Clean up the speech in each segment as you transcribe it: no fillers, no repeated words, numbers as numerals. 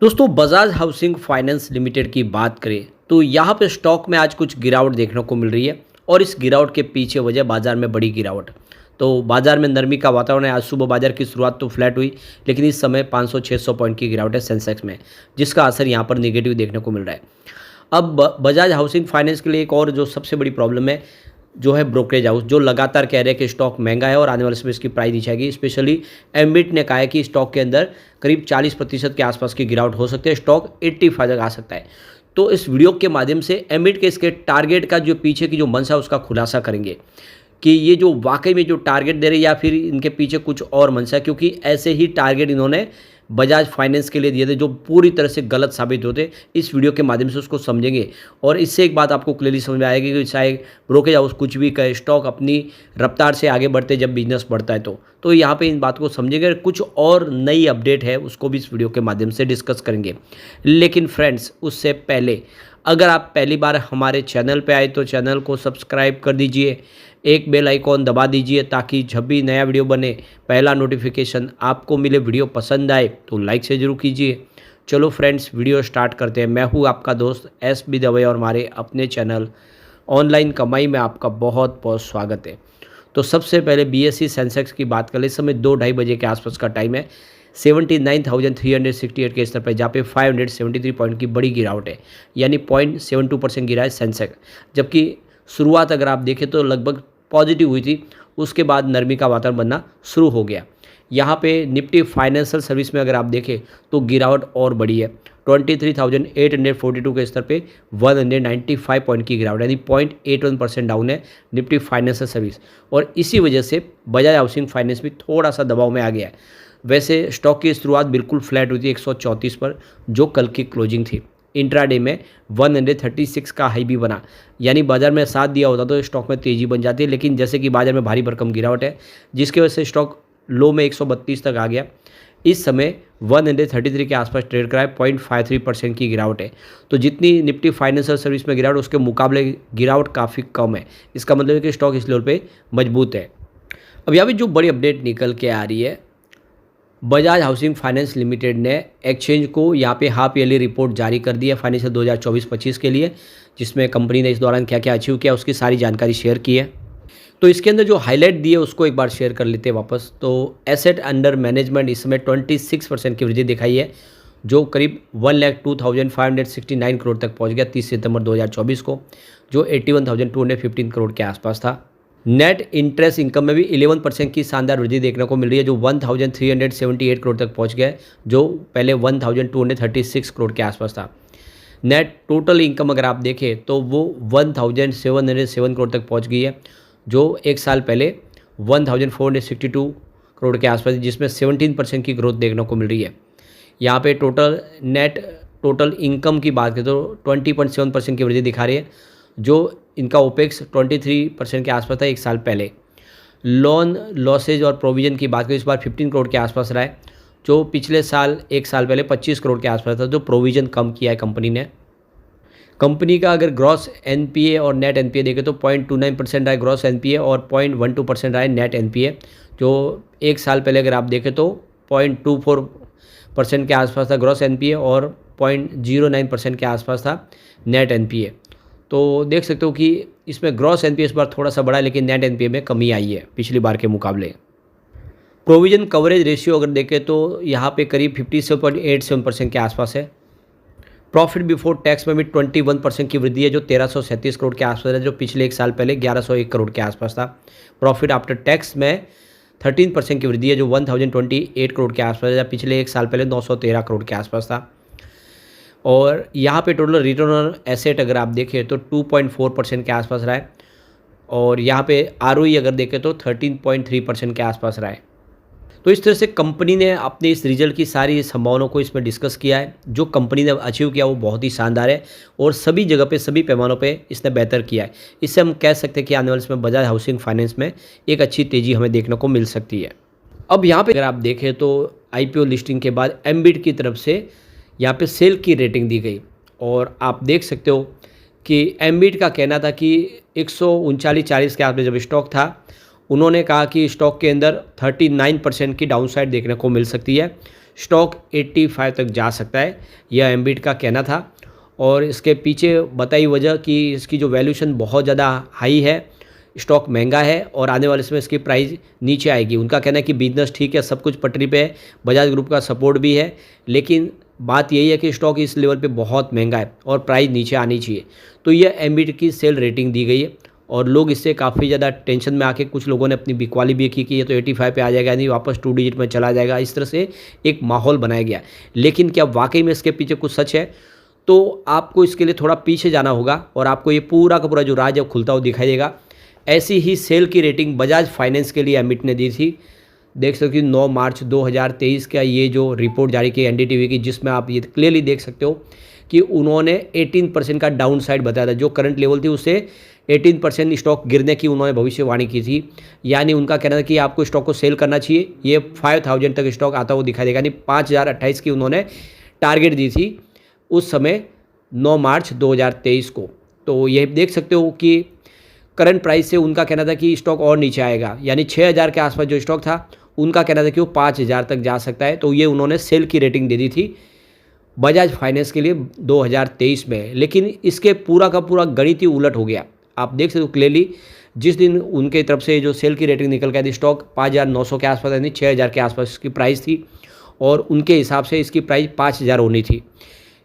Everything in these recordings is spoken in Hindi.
दोस्तों बजाज हाउसिंग फाइनेंस लिमिटेड की बात करें तो यहाँ पे स्टॉक में आज कुछ गिरावट देखने को मिल रही है और इस गिरावट के पीछे वजह बाजार में बड़ी गिरावट। तो बाजार में नरमी का वातावरण है। आज सुबह बाजार की शुरुआत तो फ्लैट हुई, लेकिन इस समय 500-600 पॉइंट की गिरावट है सेंसेक्स में, जिसका असर यहाँ पर नेगेटिव देखने को मिल रहा है। अब बजाज हाउसिंग फाइनेंस के लिए एक और जो सबसे बड़ी प्रॉब्लम है जो है ब्रोकरेज हाउस, जो लगातार कह रहे हैं कि स्टॉक महंगा है और आने वाले समय इसकी प्राइस नीचे आएगी। स्पेशली एम्बिट ने कहा है कि स्टॉक के अंदर करीब 40% के आसपास की गिरावट हो सकती है, स्टॉक 85 तक आ सकता है। तो इस वीडियो के माध्यम से एम्बिट के इसके टारगेट का जो पीछे की जो मंशा है उसका खुलासा करेंगे कि ये जो वाकई में जो टारगेट दे रहे हैं या फिर इनके पीछे कुछ और मंशा है, क्योंकि ऐसे ही टारगेट इन्होंने बजाज फाइनेंस के लिए दिए थे जो पूरी तरह से गलत साबित होते। इस वीडियो के माध्यम से उसको समझेंगे और इससे एक बात आपको क्लियरली समझ में आएगी कि चाहे ब्रोकरेज हाउस कुछ भी कहे, स्टॉक अपनी रफ्तार से आगे बढ़ते जब बिजनेस बढ़ता है तो यहाँ पे इन बात को समझेंगे। कुछ और नई अपडेट है उसको भी इस वीडियो के माध्यम से डिस्कस करेंगे। लेकिन फ्रेंड्स, उससे पहले अगर आप पहली बार हमारे चैनल पे आए तो चैनल को सब्सक्राइब कर दीजिए, एक बेल आइकॉन दबा दीजिए ताकि जब भी नया वीडियो बने पहला नोटिफिकेशन आपको मिले। वीडियो पसंद आए तो लाइक से ज़रूर कीजिए। चलो फ्रेंड्स, वीडियो स्टार्ट करते हैं। मैं हूँ आपका दोस्त एस बी दवे और हमारे अपने चैनल ऑनलाइन कमाई में आपका बहुत बहुत स्वागत है। तो सबसे पहले BSE सेंसेक्स की बात करें। इस समय 2-2:30 बजे के आसपास का टाइम है। 79,368 के स्तर पर जहाँ पे 573 पॉइंट की बड़ी गिरावट है, यानी 0.72% गिरा है सेंसेक्स। जबकि शुरुआत अगर आप देखें तो लगभग पॉजिटिव हुई थी, उसके बाद नरमी का वातावरण बनना शुरू हो गया। यहाँ पे निफ्टी फाइनेंशियल सर्विस में अगर आप देखें तो गिरावट और बड़ी है। 23,842 के स्तर पे 195 पॉइंट की गिरावट, यानी 0.81% डाउन है निफ्टी फाइनेंशियल सर्विस। और इसी वजह से बजाज हाउसिंग फाइनेंस भी थोड़ा सा दबाव में आ गया है। वैसे स्टॉक की शुरुआत बिल्कुल फ्लैट हुई थी 134 पर, जो कल की क्लोजिंग थी। इंट्राडे में 136 का हाई भी बना, यानी बाजार में साथ दिया होता तो स्टॉक में तेज़ी बन जाती है। लेकिन जैसे कि बाजार में भारी भरकम गिरावट है, जिसकी वजह से स्टॉक लो में 132 तक आ गया। इस समय 133 के आसपास ट्रेड करा है, 0.53% की गिरावट है। तो जितनी निफ्टी फाइनेंशियल सर्विस में गिरावट, उसके मुकाबले गिरावट काफ़ी कम है। इसका मतलब है कि स्टॉक इस लेवल पे मजबूत है। अब यहाँ पे जो बड़ी अपडेट निकल के आ रही है, बजाज हाउसिंग फाइनेंस लिमिटेड ने एक्सचेंज को यहाँ पे हाफ ईयरली रिपोर्ट जारी कर दी है फाइनेंशियल 2024-25 के लिए, जिसमें कंपनी ने इस दौरान क्या क्या अचीव किया उसकी सारी जानकारी शेयर की है। तो इसके अंदर जो हाईलाइट दिए उसको एक बार शेयर कर लेते हैं वापस। तो एसेट अंडर मैनेजमेंट इस समय 26% की वृद्धि दिखाई है, जो करीब 1,02,569 करोड़ तक पहुँच गया 30 सितंबर 2024 को, जो 81,215 करोड़ के आसपास था। नेट इंटरेस्ट इनकम में भी 11% की शानदार वृद्धि देखने को मिल रही है, जो 1,378 करोड़ तक पहुंच गया है, जो पहले 1,236 करोड़ के आसपास था। नेट टोटल इनकम अगर आप देखें तो वो 1,707 करोड़ तक पहुंच गई है, जो एक साल पहले 1,462 करोड़ के आसपास, जिसमें 17% की ग्रोथ देखने को मिल रही है। यहाँ पे टोटल इनकम की बात करें तो 20.7% की वृद्धि दिखा रही है, जो इनका ओपेक्स 23% के आसपास था एक साल पहले। लोन लॉसेज और प्रोविजन की बात करें इस बार 15 करोड़ के आसपास रहा है, जो पिछले साल एक साल पहले 25 करोड़ के आसपास था, जो प्रोविजन कम किया है कंपनी ने। कंपनी का अगर ग्रॉस NPA और नेट NPA देखें तो 0.29% रहा है ग्रॉस NPA और 0.12% रहा है नेट NPA, जो एक साल पहले अगर आप देखें तो 0.24% के आसपास था ग्रॉस NPA और 0.09% के आसपास था नेट NPA। तो देख सकते हो कि इसमें ग्रॉस NPA इस बार थोड़ा सा बढ़ा है, लेकिन नेट NPA में कमी आई है पिछली बार के मुकाबले। प्रोविजन कवरेज रेशियो अगर देखें तो यहाँ पे करीब 57.87% के आसपास है। प्रॉफिट बिफोर टैक्स में भी 21% की वृद्धि है, जो 1,337 करोड़ के आसपास है, जो पिछले एक साल पहले 1,101 करोड़ के आसपास था। प्रॉफिट आफ्टर टैक्स में 13% की वृद्धि है, जो 1,028 करोड़ के आसपास है, पिछले एक साल पहले 913 करोड़ के आसपास था। और यहाँ पे टोटल रिटर्न ऑन एसेट अगर आप देखें तो 2.4% के आसपास रहा है, और यहाँ पे ROE अगर देखें तो 13.3% के आसपास रहा है। तो इस तरह से कंपनी ने अपने इस रिजल्ट की सारी संभावनाओं को इसमें डिस्कस किया है। जो कंपनी ने अचीव किया वो बहुत ही शानदार है और सभी जगह पे सभी पैमानों पे इसने बेहतर किया है। इससे हम कह सकते हैं कि आने वाले समय बजाज हाउसिंग फाइनेंस में एक अच्छी तेज़ी हमें देखने को मिल सकती है। अब यहाँ पर अगर आप देखें तो IPO लिस्टिंग के बाद एम्बिट की तरफ से यहाँ पे सेल की रेटिंग दी गई, और आप देख सकते हो कि एम्बिट का कहना था कि 139.40 के आसपास जब स्टॉक था, उन्होंने कहा कि स्टॉक के अंदर 39% की डाउनसाइड देखने को मिल सकती है। स्टॉक 85 तक जा सकता है, यह एम्बिट का कहना था। और इसके पीछे बताई वजह कि इसकी जो वैल्यूएशन बहुत ज़्यादा हाई है, स्टॉक महंगा है और आने वाले समय इसकी प्राइस नीचे आएगी। उनका कहना है कि बिजनेस ठीक है, सब कुछ पटरी पे है, बजाज ग्रुप का सपोर्ट भी है, लेकिन बात यही है कि स्टॉक इस लेवल पे बहुत महंगा है और प्राइस नीचे आनी चाहिए। तो ये एम्बिट की सेल रेटिंग दी गई है और लोग इससे काफ़ी ज़्यादा टेंशन में आके कुछ लोगों ने अपनी बिकवाली भी की कि ये तो 85 पे आ जाएगा, नहीं वापस 2 डिजिट में चला जाएगा। इस तरह से एक माहौल बनाया गया। लेकिन क्या वाकई में इसके पीछे कुछ सच है? तो आपको इसके लिए थोड़ा पीछे जाना होगा और आपको ये पूरा का पूरा जो राज है खुलता हुआ दिखाई देगा। ऐसी ही सेल की रेटिंग बजाज फाइनेंस के लिए एम्बिट ने दी थी। देख सकते हो 9 मार्च 2023 का ये जो रिपोर्ट जारी की एनडीटीवी की, जिसमें आप ये क्लियरली देख सकते हो कि उन्होंने 18% का डाउन साइड बताया था। जो करंट लेवल थी उससे 18% स्टॉक गिरने की उन्होंने भविष्यवाणी की थी। यानी उनका कहना था कि आपको स्टॉक को सेल करना चाहिए, ये 5000 तक स्टॉक आता हुआ दिखाई देगा। यानी 5028 की उन्होंने टारगेट दी थी उस समय 9 मार्च 2023 को। तो ये देख सकते हो कि करंट प्राइस से उनका कहना था कि स्टॉक और नीचे आएगा। यानी 6000 के आसपास जो स्टॉक था उनका कहना था कि वो 5000 तक जा सकता है। तो ये उन्होंने सेल की रेटिंग दे दी थी बजाज फाइनेंस के लिए 2023 में। लेकिन इसके पूरा का पूरा गणित ही उलट हो गया। आप देख सकते हो क्लियरली, जिस दिन उनके तरफ से जो सेल की रेटिंग निकल के आई थी, स्टॉक 5900 के आसपास, यानी 6000 के आसपास इसकी प्राइस थी और उनके हिसाब से इसकी प्राइस 5000 होनी थी।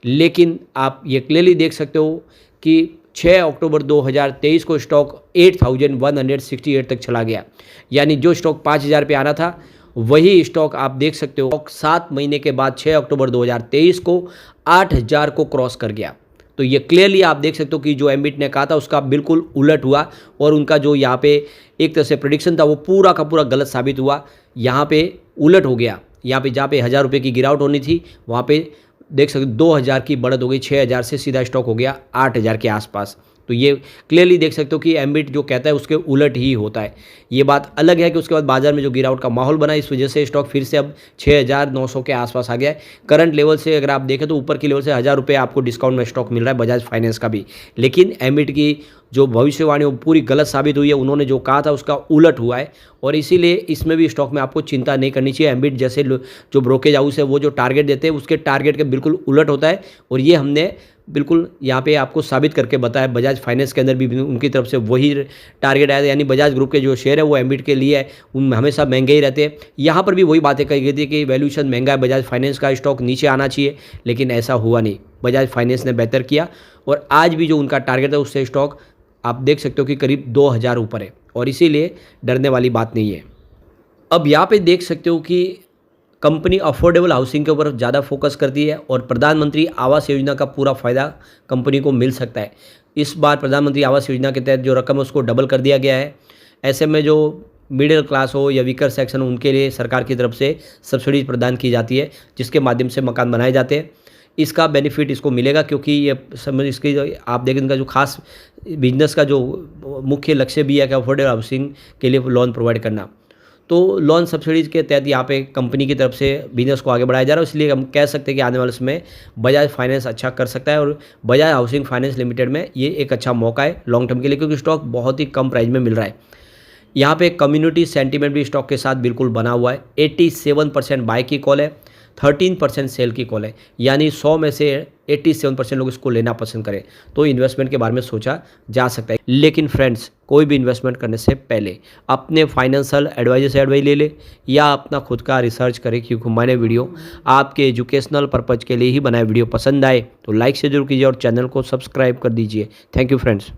लेकिन आप ये क्लियरली देख सकते हो कि 6 अक्टूबर 2023 को स्टॉक 8168 तक चला गया। यानी जो स्टॉक 5000 पे आना था वही स्टॉक आप देख सकते हो 7 महीने के बाद 6 अक्टूबर 2023 को 8000 को क्रॉस कर गया। तो ये क्लियरली आप देख सकते हो कि जो एम्बिट ने कहा था उसका बिल्कुल उलट हुआ और उनका जो यहाँ पे एक तरह से प्रेडिक्शन था वो पूरा का पूरा गलत साबित हुआ। यहाँ पे उलट हो गया। यहाँ पे जहाँ पे 1000 रुपये की गिरावट होनी थी वहाँ पे देख सकते 2000 की बढ़त हो गई, 6000 से सीधा स्टॉक हो गया 8000 के आसपास। तो ये क्लियरली देख सकते हो कि एम्बिट जो कहता है उसके उलट ही होता है। ये बात अलग है कि उसके बाद बाजार में जो गिरावट का माहौल बना, इस वजह से स्टॉक फिर से अब 6900 के आसपास आ गया है। करंट लेवल से अगर आप देखें तो ऊपर की लेवल से 1000 रुपये आपको डिस्काउंट में स्टॉक मिल रहा है बजाज फाइनेंस का भी। लेकिन एम्बिट की जो भविष्यवाणी वो पूरी गलत साबित हुई है। उन्होंने जो कहा था उसका उलट हुआ है और इसीलिए इसमें भी स्टॉक में आपको चिंता नहीं करनी चाहिए। एम्बिट जैसे जो ब्रोकेज हाउस है वो जो टारगेट देते हैं उसके टारगेट के बिल्कुल उलट होता है और ये हमने बिल्कुल यहाँ पे आपको साबित करके बताया। बजाज फाइनेंस के अंदर भी उनकी तरफ से वही टारगेट आया था। यानी बजाज ग्रुप के जो शेयर है वो एम्बिट के लिए है, उन हमेशा महंगे ही रहते हैं। यहाँ पर भी वही बातें कही गई थी कि वैल्यूएशन महंगा है, बजाज फाइनेंस का स्टॉक नीचे आना चाहिए, लेकिन ऐसा हुआ नहीं। बजाज फाइनेंस ने बेहतर किया और आज भी जो उनका टारगेट है उससे स्टॉक आप देख सकते हो कि करीब 2000 ऊपर है और इसीलिए डरने वाली बात नहीं है। अब यहाँ पे देख सकते हो कि कंपनी अफोर्डेबल हाउसिंग के ऊपर ज़्यादा फोकस करती है और प्रधानमंत्री आवास योजना का पूरा फ़ायदा कंपनी को मिल सकता है। इस बार प्रधानमंत्री आवास योजना के तहत जो रकम है उसको डबल कर दिया गया है। ऐसे में जो मिडिल क्लास हो या वीकर सेक्शन हो उनके लिए सरकार की तरफ से सब्सिडी प्रदान की जाती है, जिसके माध्यम से मकान बनाए जाते हैं। इसका बेनिफिट इसको मिलेगा क्योंकि ये समझ इसकी आप देखें इनका जो खास बिजनेस का जो मुख्य लक्ष्य भी है कि अफोर्डेबल हाउसिंग के लिए लोन प्रोवाइड करना। तो लोन सब्सिडीज़ के तहत यहाँ पे कंपनी की तरफ से बिजनेस को आगे बढ़ाया जा रहा है। इसलिए हम कह सकते हैं कि आने वाले समय बजाज फाइनेंस अच्छा कर सकता है और बजाज हाउसिंग फाइनेंस लिमिटेड में ये एक अच्छा मौका है लॉन्ग टर्म के लिए, क्योंकि स्टॉक बहुत ही कम प्राइस में मिल रहा है। यहाँ पे कम्युनिटी सेंटीमेंट भी स्टॉक के साथ बिल्कुल बना हुआ है। 87% बाय की कॉल है, 13% सेल की कॉल है। यानी 100 में से 87% लोग इसको लेना पसंद करें, तो इन्वेस्टमेंट के बारे में सोचा जा सकता है। लेकिन फ्रेंड्स, कोई भी इन्वेस्टमेंट करने से पहले अपने फाइनेंशियल एडवाइजर से एडवाइस ले ले या अपना खुद का रिसर्च करें, क्योंकि मैंने वीडियो आपके एजुकेशनल पर्पज़ के लिए ही बनाया। वीडियो पसंद आए तो लाइक से जरूर कीजिए और चैनल को सब्सक्राइब कर दीजिए। Thank you friends.